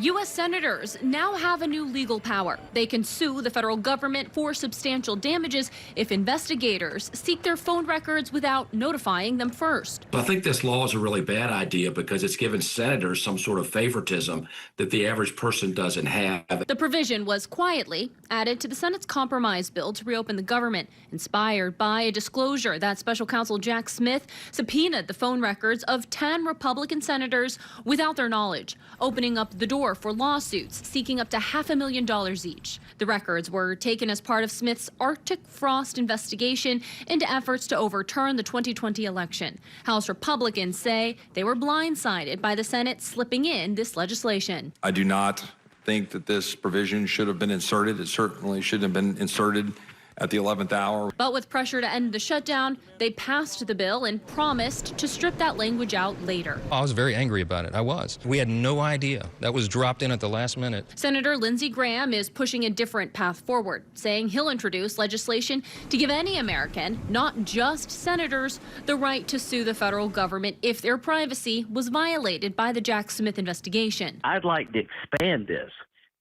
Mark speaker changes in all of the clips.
Speaker 1: U.S. senators now have a new legal power. They can sue the federal government for substantial damages if investigators seek their phone records without notifying them first.
Speaker 2: I think this law is a really bad idea because it's given senators some sort of favoritism that the average person doesn't have.
Speaker 1: The provision was quietly added to the Senate's compromise bill to reopen the government, inspired by a disclosure that Special Counsel Jack Smith subpoenaed the phone records of 10 Republican senators without their knowledge, opening up the door for lawsuits seeking up to $500,000 each. The records were taken as part of Smith's Arctic frost investigation into efforts to overturn the 2020 election. House Republicans say they were blindsided by the Senate slipping in this legislation.
Speaker 3: I do not think that this provision should have been inserted. It certainly shouldn't have been inserted at the 11th hour.
Speaker 1: But with pressure to end the shutdown, they passed the bill and promised to strip that language out later.
Speaker 4: I was very angry about it. I was. We had no idea. That was dropped in at the last minute.
Speaker 1: Senator Lindsey Graham is pushing a different path forward, saying he'll introduce legislation to give any American, not just senators, the right to sue the federal government if their privacy was violated by the Jack Smith investigation.
Speaker 5: I'd like to expand this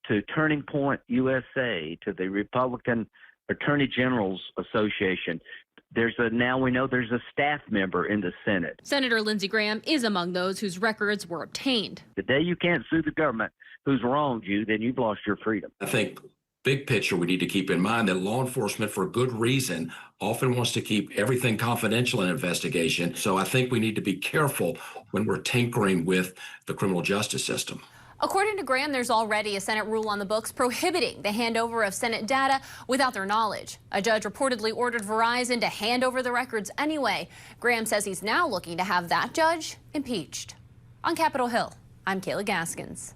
Speaker 5: to Turning Point USA, to the Republican Attorney General's Association. Now we know there's a staff member in the Senate.
Speaker 1: Senator Lindsey Graham is among those whose records were obtained.
Speaker 5: The day you can't sue the government who's wronged you, then you've lost your freedom.
Speaker 2: I think big picture, we need to keep in mind that law enforcement, for good reason, often wants to keep everything confidential in investigation. So I think we need to be careful when we're tinkering with the criminal justice system.
Speaker 1: According to Graham, there's already a Senate rule on the books prohibiting the handover of Senate data without their knowledge. A judge reportedly ordered Verizon to hand over the records anyway. Graham says he's now looking to have that judge impeached. On Capitol Hill, I'm Kayla Gaskins.